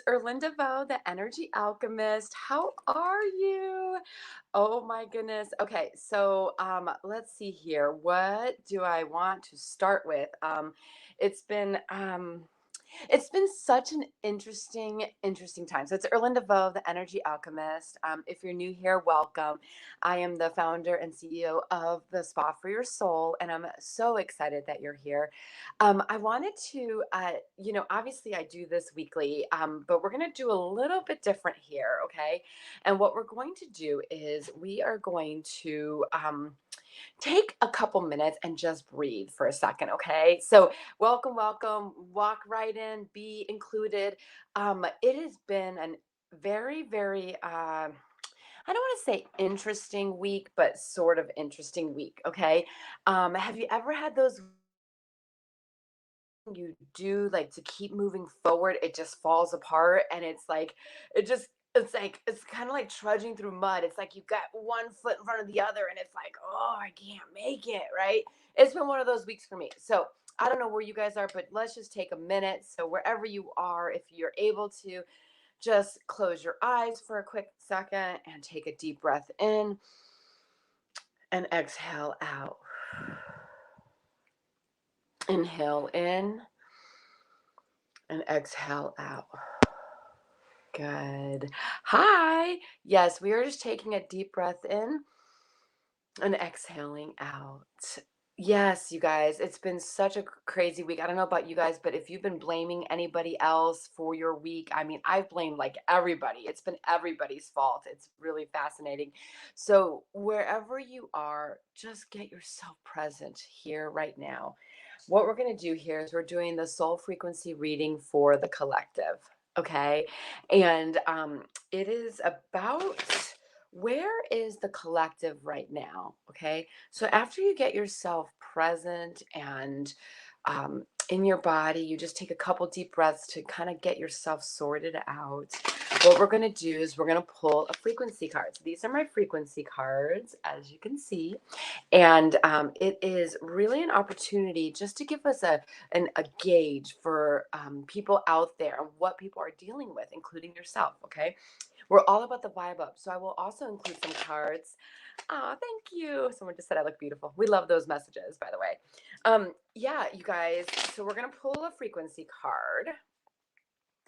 It's Erlinda Vo, the energy alchemist. How are you? Oh my goodness. Okay, so let's see here. What do I want to start with? It's been it's been such an interesting time. So it's Erlinda Vo, the Energy Alchemist. If you're new here, welcome. I am the founder and CEO of the Spa for Your Soul, and I'm so excited that you're here. I wanted to, obviously I do this weekly, but we're going to do a little bit different here, okay? And what we're going to do is we are going to take a couple minutes and just breathe for a second, okay? So, welcome, welcome. Walk right in, be included. It has been an very, I don't want to say interesting week, but sort of interesting week, okay? Have you ever had those you do like to keep moving forward, it just falls apart and it's like it's kind of like trudging through mud. It's like you've got one foot in front of the other and it's like, oh, I can't make it, right? It's been one of those weeks for me. So I don't know where you guys are, but let's just take a minute. So wherever you are, if you're able to, just close your eyes for a quick second and take a deep breath in and exhale out. Inhale in and exhale out. Good. Hi. Yes, we are just taking a deep breath in and exhaling out. Yes, you guys, it's been such a crazy week. I don't know about you guys, but if you've been blaming anybody else for your week, I mean, I've blamed like everybody. It's been everybody's fault. It's really fascinating. So, wherever you are, just get yourself present here right now. What we're going to do here is we're doing the soul frequency reading for the collective. Okay. And it is about where is the collective right now? Okay. So after you get yourself present and in your body, you just take a couple deep breaths to kind of get yourself sorted out. What we're going to do is we're going to pull a frequency card. So these are my frequency cards, as you can see. And it is really an opportunity just to give us a gauge for people out there and what people are dealing with, including yourself. Okay. We're all about the vibe up. So I will also include some cards. Ah, thank you. Someone just said I look beautiful. We love those messages, by the way. Yeah, you guys. So we're going to pull a frequency card.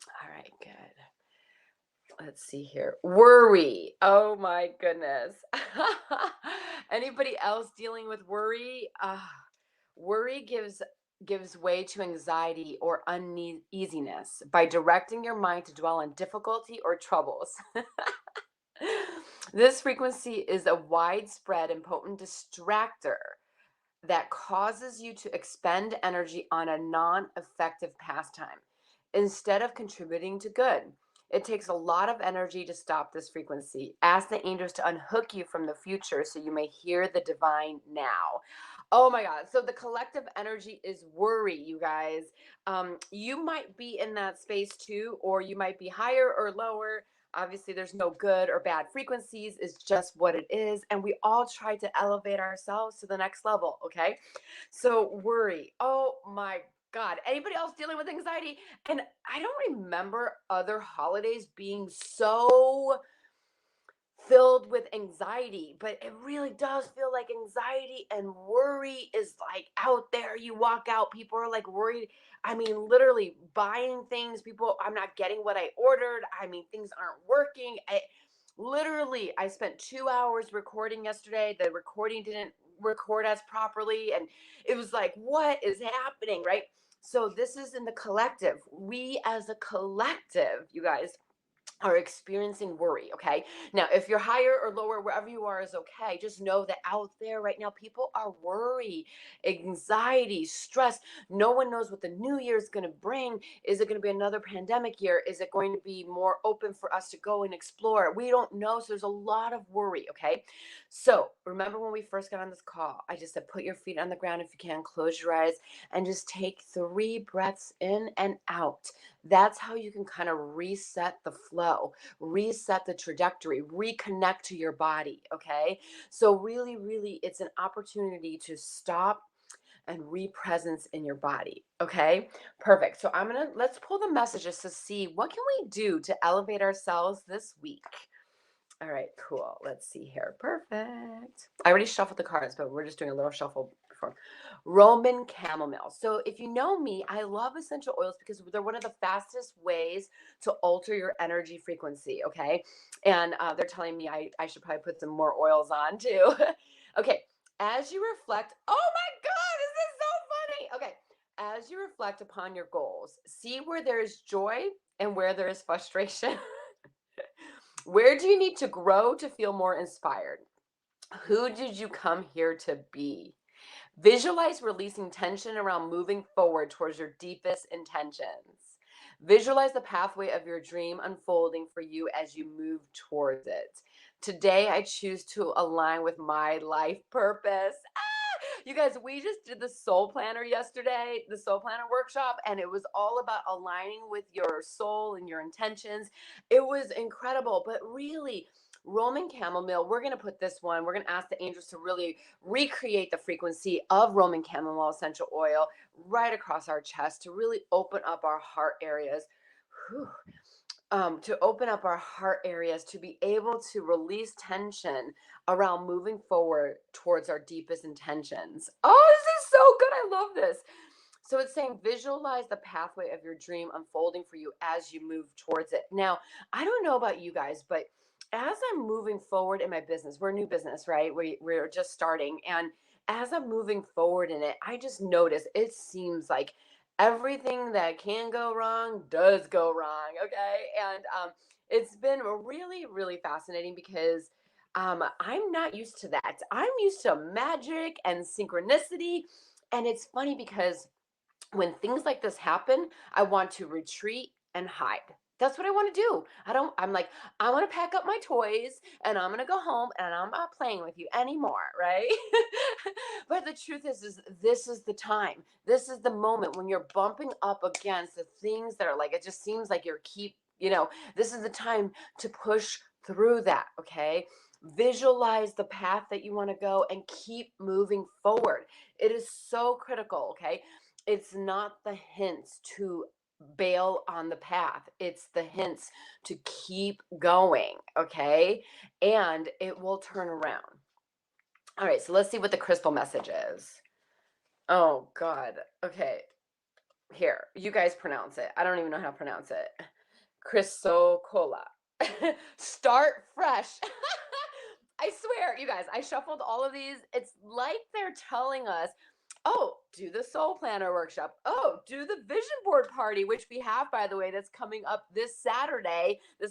All right, good. Let's see here. Worry. Oh my goodness. Anybody else dealing with worry? Worry gives way to anxiety or uneasiness by directing your mind to dwell on difficulty or troubles. This frequency is a widespread and potent distractor that causes you to expend energy on a non-effective pastime instead of contributing to good. It takes a lot of energy to stop this frequency. Ask the angels to unhook you from the future so you may hear the divine now. Oh my God. So the collective energy is worry, you guys. You might be in that space too, or you might be higher or lower. Obviously, there's no good or bad frequencies. It's just what it is. And we all try to elevate ourselves to the next level. Okay. So, worry. Oh my God. Anybody else dealing with anxiety? And I don't remember other holidays being so filled with anxiety, but it really does feel like anxiety and worry is like out there. You walk out, people are like worried. I mean, literally buying things, people, I'm not getting what I ordered. I mean, things aren't working. I spent 2 hours recording yesterday. The recording didn't record as properly. And it was like, what is happening? Right. So, this is in the collective. We as a collective, you guys, are experiencing worry. Okay. Now, if you're higher or lower, wherever you are is okay. Just know that out there right now, people are worried, anxiety, stress. No one knows what the new year is going to bring. Is it going to be another pandemic year? Is it going to be more open for us to go and explore? We don't know. So there's a lot of worry. Okay. So remember when we first got on this call, I just said, put your feet on the ground if you can, close your eyes, and just take 3 breaths in and out. That's how you can kind of reset the flow, reset the trajectory, reconnect to your body. Okay. So, really, it's an opportunity to stop and re-presence in your body. Okay, perfect. So let's pull the messages to see what can we do to elevate ourselves this week. All right, cool. Let's see here. Perfect. I already shuffled the cards, but we're just doing a little shuffle before. Roman chamomile. So if you know me, I love essential oils because they're one of the fastest ways to alter your energy frequency. Okay, and they're telling me I should probably put some more oils on too. Okay, as you reflect. Oh my God, this is so funny. Okay, as you reflect upon your goals, see where there is joy and where there is frustration. Where do you need to grow to feel more inspired? Who did you come here to be? Visualize releasing tension around moving forward towards your deepest intentions. Visualize the pathway of your dream unfolding for you as you move towards it. Today, I choose to align with my life purpose. You guys, we just did the soul planner yesterday, the soul planner workshop, and it was all about aligning with your soul and your intentions. It was incredible, but really, Roman chamomile, we're going to put this one, we're going to ask the angels to really recreate the frequency of Roman chamomile essential oil right across our chest to really open up our heart areas. Whew. To open up our heart areas to be able to release tension around moving forward towards our deepest intentions. Oh, this is so good. I love this. So it's saying visualize the pathway of your dream unfolding for you as you move towards it. Now, I don't know about you guys, but as I'm moving forward in my business, we're a new business, right? We're just starting. And as I'm moving forward in it, I just notice it seems like everything that can go wrong does go wrong. Okay. And it's been really, really fascinating because I'm not used to that. I'm used to magic and synchronicity. And it's funny because when things like this happen, I want to retreat and hide. That's what I want to do. I'm like, I want to pack up my toys and I'm going to go home and I'm not playing with you anymore, right? But the truth is this is the time. This is the moment when you're bumping up against the things that are like, it just seems like this is the time to push through that, okay? Visualize the path that you want to go and keep moving forward. It is so critical, okay? It's not the hints to bail on the path. It's the hints to keep going, okay? And it will turn around. All right, so let's see what the crystal message is. Oh, God. Okay. Here, you guys pronounce it. I don't even know how to pronounce it. Chrysocolla. Start fresh. I swear, you guys, I shuffled all of these. It's like they're telling us, oh, do the soul planner workshop. Oh, do the vision board party, which we have, by the way, that's coming up this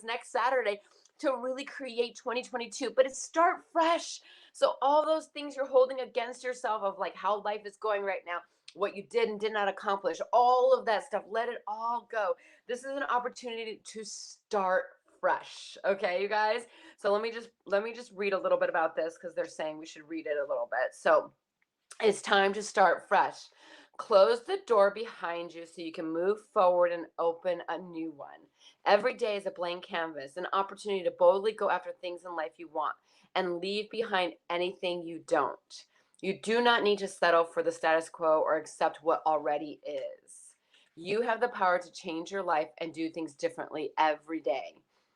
next Saturday, to really create 2022. But it's start fresh. So all those things you're holding against yourself of like how life is going right now, what you did and did not accomplish, all of that stuff, let it all go. This is an opportunity to start fresh. Okay, you guys. So let me just read a little bit about this because they're saying we should read it a little bit. So it's time to start fresh. Close the door behind you so you can move forward and open a new one. Every day is a blank canvas, an opportunity to boldly go after things in life you want and leave behind anything you don't. You do not need to settle for the status quo or accept what already is. You have the power to change your life and do things differently every day.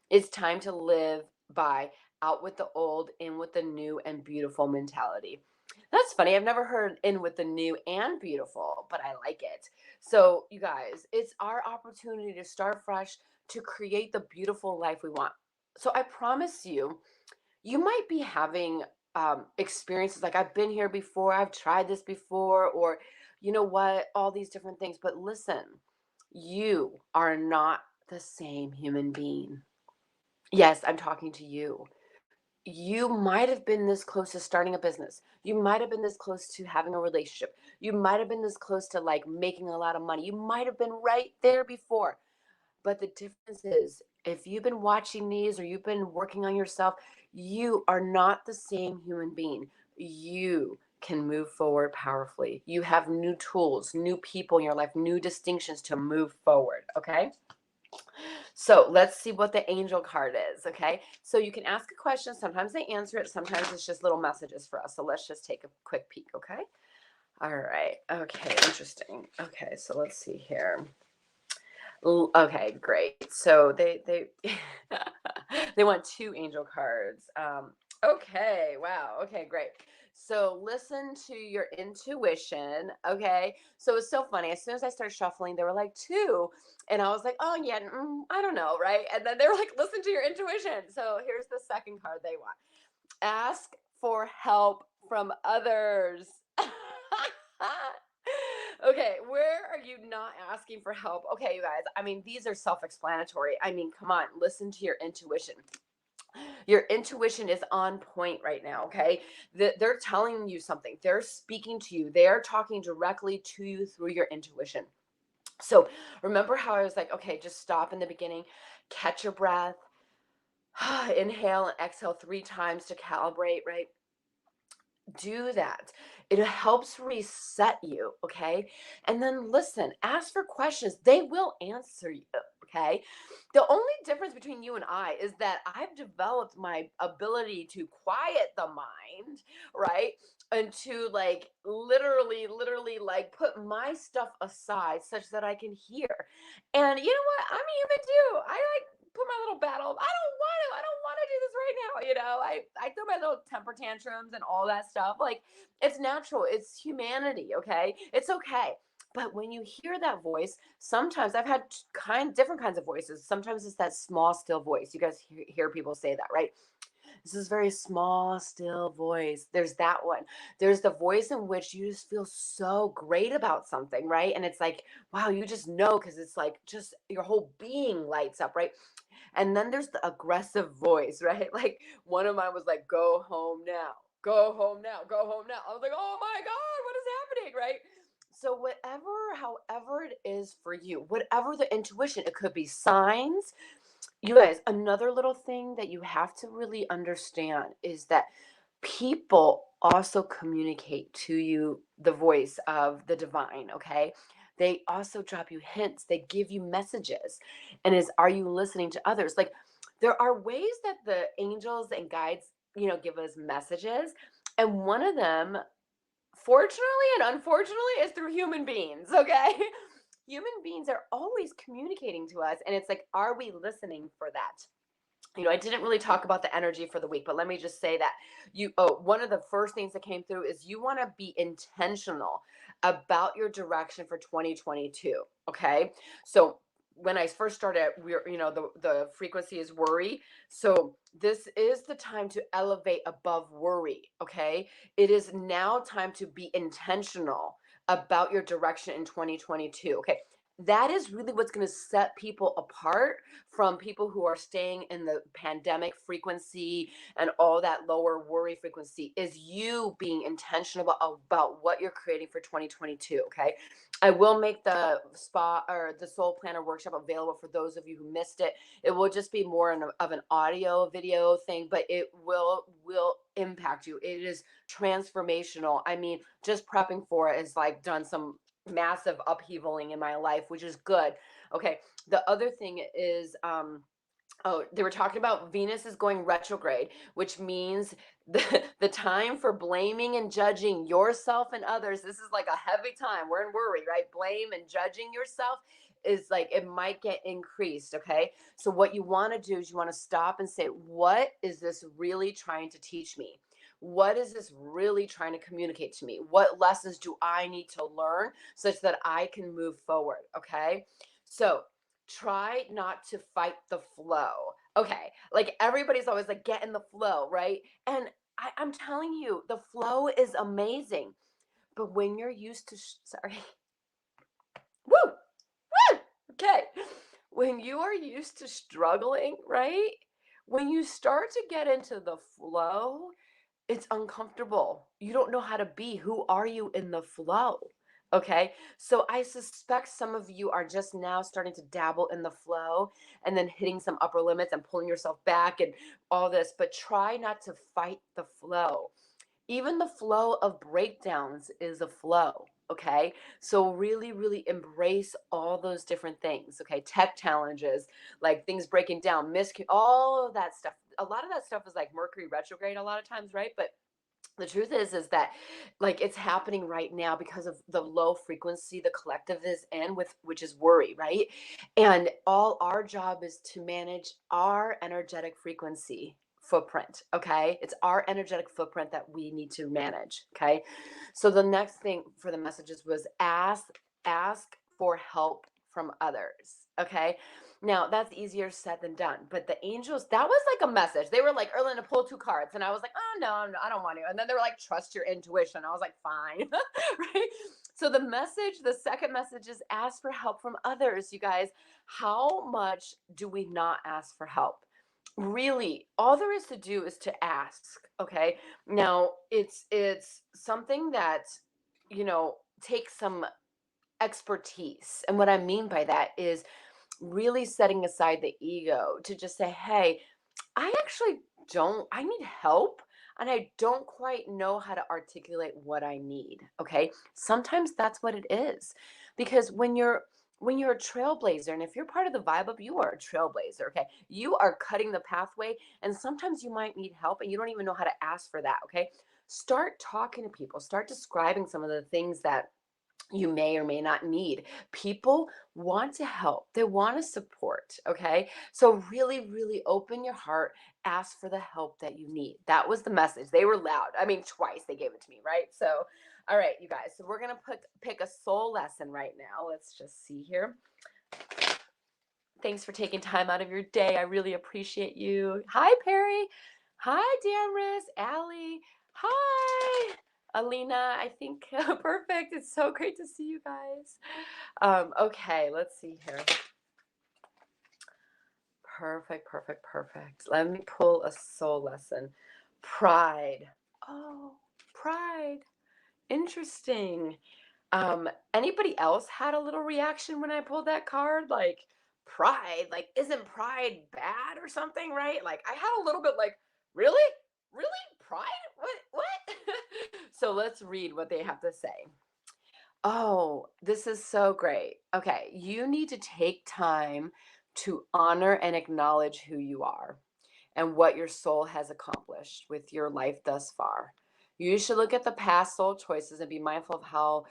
It's time to live by out with the old, in with the new and beautiful mentality. That's funny. I've never heard in with the new and beautiful, but I like it. So, you guys, it's our opportunity to start fresh, to create the beautiful life we want. So, I promise you, you might be having experiences like I've been here before, I've tried this before, or you know what, all these different things. But listen, you are not the same human being. Yes, I'm talking to you. You might have been this close to starting a business. You might have been this close to having a relationship. You might have been this close to like making a lot of money. You might have been right there before. But the difference is, if you've been watching these or you've been working on yourself, you are not the same human being. You can move forward powerfully. You have new tools, new people in your life, new distinctions to move forward. Okay. So let's see what the angel card is. Okay. So you can ask a question. Sometimes they answer it. Sometimes it's just little messages for us. So let's just take a quick peek. Okay. All right. Okay. Interesting. Okay. So let's see here. Okay, great. So they they want two angel cards. Okay, wow. Okay, great. So listen to your intuition. Okay. So it's so funny. As soon as I started shuffling, there were like two, and I was like, oh yeah, I don't know, right? And then they were like, listen to your intuition. So here's the second card they want. Ask for help from others. Okay, where are you not asking for help? Okay, you guys, I mean, these are self explanatory. I mean, come on, listen to your intuition. Your intuition is on point right now, okay? They're telling you something, they're speaking to you, they're talking directly to you through your intuition. So remember how I was like, okay, just stop in the beginning, catch your breath, inhale and exhale 3 times to calibrate, right? Do that. It helps reset you, okay? And then listen, ask for questions. They will answer you, okay? The only difference between you and I is that I've developed my ability to quiet the mind, right? And to like literally like put my stuff aside such that I can hear. And you know what? I'm human too. I like put my little battle. I don't want to do this right now. I throw my little temper tantrums and all that stuff. Like it's natural. It's humanity. Okay, it's okay. But when you hear that voice, sometimes I've had different kinds of voices. Sometimes it's that small, still voice. You guys hear people say that, right? This is very small, still voice. There's that one. There's the voice in which you just feel so great about something, right? And it's like, wow, you just know because it's like just your whole being lights up, right? And then there's the aggressive voice, right? Like one of mine was like, go home now, go home now, go home now. I was like, oh my God, what is happening, right? So, however it is for you, whatever the intuition, it could be signs. You guys, another little thing that you have to really understand is that people also communicate to you the voice of the divine, okay? They also drop you hints, they give you messages. And are you listening to others? Like there are ways that the angels and guides, give us messages. And one of them, fortunately and unfortunately, is through human beings, okay? Human beings are always communicating to us. And it's like, are we listening for that? I didn't really talk about the energy for the week, but let me just say that one of the first things that came through is you want to be intentional about your direction for 2022. Okay. So when I first started, the frequency is worry. So this is the time to elevate above worry. Okay. It is now time to be intentional about your direction in 2022. Okay. That is really what's going to set people apart from people who are staying in the pandemic frequency and all that lower worry frequency, is you being intentional about what you're creating for 2022. Okay. I will make the spa or the soul planner workshop available for those of you who missed it. It will just be more of an audio video thing, but it will impact you. It is transformational. I mean, just prepping for it has like done some massive upheavaling in my life, which is good. Okay. The other thing is, oh, they were talking about Venus is going retrograde, which means the time for blaming and judging yourself and others. This is like a heavy time. We're in worry, right? Blame and judging yourself is like it might get increased. Okay. So, what you want to do is you want to stop and say, what is this really trying to teach me? What is this really trying to communicate to me? What lessons do I need to learn such that I can move forward? Okay. So, try not to fight the flow. Okay. Like everybody's always like, get in the flow, right? And I'm telling you, the flow is amazing. But when you're used to, sorry, woo, woo, okay. When you are used to struggling, right? When you start to get into the flow, it's uncomfortable. You don't know how to be. Who are you in the flow? Okay. So I suspect some of you are just now starting to dabble in the flow and then hitting some upper limits and pulling yourself back and all this, but try not to fight the flow. Even the flow of breakdowns is a flow. Okay. So really embrace all those different things. Okay. Tech challenges, like things breaking down, all of that stuff. A lot of that stuff is like Mercury retrograde a lot of times, right? But The truth is that like it's happening right now because of the low frequency the collective is in with, which is worry, right? And all our job is to manage our energetic frequency footprint. Okay, it's our energetic footprint that we need to manage. Okay, so the next thing for the messages was ask for help from others. Okay, now that's easier said than done. But the angels, that was like a message. They were like, Erlinda, pull two cards. And I was like, oh no, no, I don't want to. And then they were like, trust your intuition. I was like, fine. Right. So the message, the second message is ask for help from others, you guys. How much do we not ask for help? Really, all there is to do is to ask. Okay. Now it's something that, takes some expertise. And what I mean by that is really setting aside the ego to just say, hey, I need help and I don't quite know how to articulate what I need. Okay. Sometimes that's what it is. Because when you're a trailblazer, and if you're part of the vibe up, you are a trailblazer. Okay. You are cutting the pathway, and sometimes you might need help and you don't even know how to ask for that. Okay. Start talking to people, start describing some of the things that you may or may not need. People want to help, they want to support. Okay. So, really, really open your heart, ask for the help that you need. That was the message. They were loud. I mean, twice they gave it to me, right? So, all right, you guys. So, we're going to pick a soul lesson right now. Let's just see here. Thanks for taking time out of your day. I really appreciate you. Hi, Perry. Hi, Damaris. Allie. Hi. Alina, I think perfect. It's so great to see you guys. Okay, let's see here. Perfect, perfect, perfect. Let me pull a soul lesson. Pride. Oh, pride. Interesting. Anybody else had a little reaction when I pulled that card? Like pride, like isn't pride bad or something, right? Like I had a little bit like, really? Really? Pride? What? So let's read what they have to say. Oh, this is so great. Okay, you need to take time to honor and acknowledge who you are and what your soul has accomplished with your life thus far. You should look at the past soul choices and be mindful of how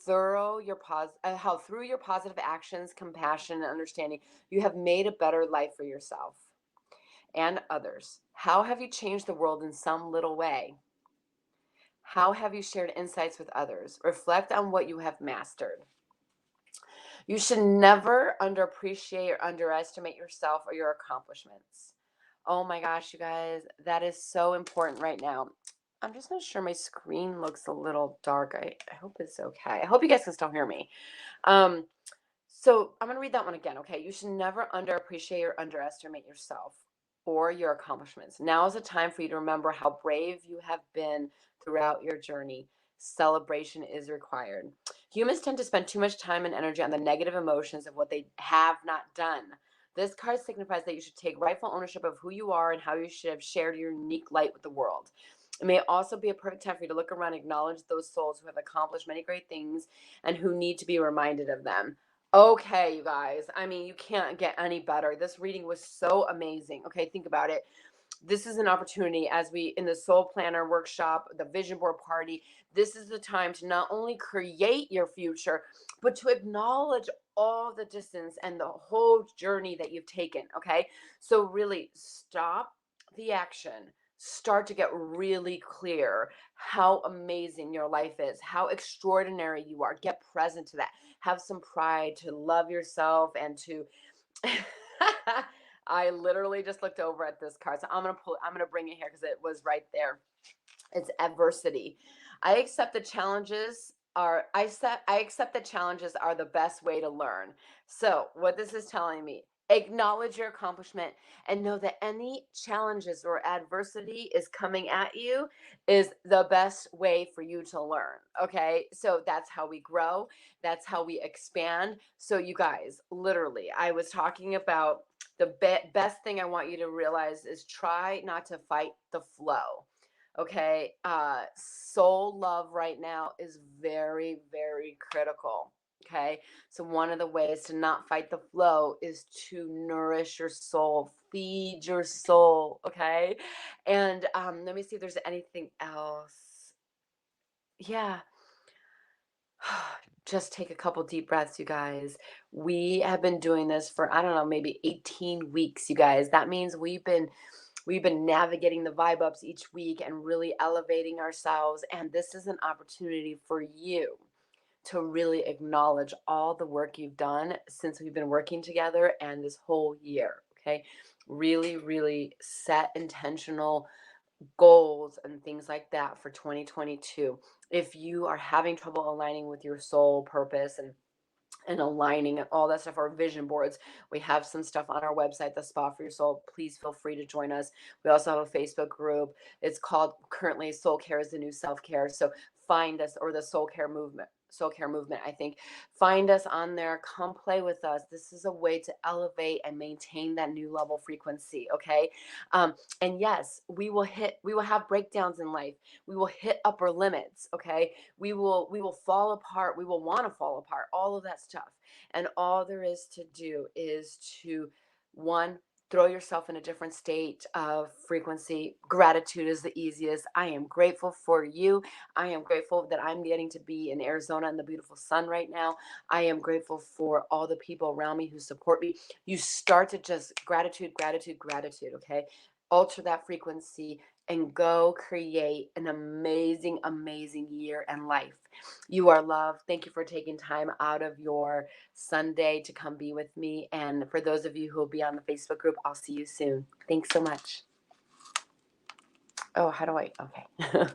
through your positive actions, compassion, and understanding, you have made a better life for yourself and others. How have you changed the world in some little way? How have you shared insights with others? Reflect on what you have mastered. You should never underappreciate or underestimate yourself or your accomplishments. Oh my gosh, you guys, that is so important right now. I'm just not sure my screen looks a little dark. I hope it's okay. I hope you guys can still hear me. Um, so I'm going to read that one again. Okay. You should never underappreciate or underestimate yourself or your accomplishments. Now is the time for you to remember how brave you have been throughout your journey. Celebration is required. Humans tend to spend too much time and energy on the negative emotions of what they have not done. This card signifies that you should take rightful ownership of who you are and how you should have shared your unique light with the world. It may also be a perfect time for you to look around and acknowledge those souls who have accomplished many great things and who need to be reminded of them. Okay, you guys. I mean, you can't get any better. This reading was so amazing. Okay, think about it. This is an opportunity as we in the soul planner workshop, the vision board party. This is the time to not only create your future, but to acknowledge all the distance and the whole journey that you've taken. Okay, so really stop the action. Start to get really clear how amazing your life is, how extraordinary you are. Get present to that. Have some pride to love yourself and to I literally just looked over at this card. So I'm gonna bring it here because it was right there. It's adversity. I accept that challenges are the best way to learn. So what this is telling me, acknowledge your accomplishment and know that any challenges or adversity is coming at you is the best way for you to learn. Okay. So that's how we grow. That's how we expand. So you guys, literally, I was talking about the best thing I want you to realize is try not to fight the flow. Okay. Soul love right now is very, very critical. Okay. So one of the ways to not fight the flow is to nourish your soul, feed your soul. Okay. And let me see if there's anything else. Yeah. Just take a couple deep breaths, you guys. We have been doing this for, I don't know, maybe 18 weeks, you guys. That means we've been navigating the vibe ups each week and really elevating ourselves. And this is an opportunity for you to really acknowledge all the work you've done since we've been working together and this whole year. Okay. Really, really set intentional goals and things like that for 2022. If you are having trouble aligning with your soul purpose and aligning and all that stuff, our vision boards, we have some stuff on our website, the Spa for Your Soul. Please feel free to join us. We also have a Facebook group. It's called currently Soul Care is the New Self-Care. So find us, or the Soul Care Movement, I think. Find us on there. Come play with us. This is a way to elevate and maintain that new level frequency. Okay. And yes, we will have breakdowns in life. We will hit upper limits. Okay. We will fall apart. We will want to fall apart, all of that stuff. And all there is to do is to, one, throw yourself in a different state of frequency. Gratitude is the easiest. I am grateful for you. I am grateful that I'm getting to be in Arizona in the beautiful sun right now. I am grateful for all the people around me who support me. You start to just gratitude, gratitude, gratitude. Okay. Alter that frequency and go create an amazing, amazing year and life. You are loved. Thank you for taking time out of your Sunday to come be with me. And for those of you who will be on the Facebook group, I'll see you soon. Thanks so much. Oh, how do I? Okay.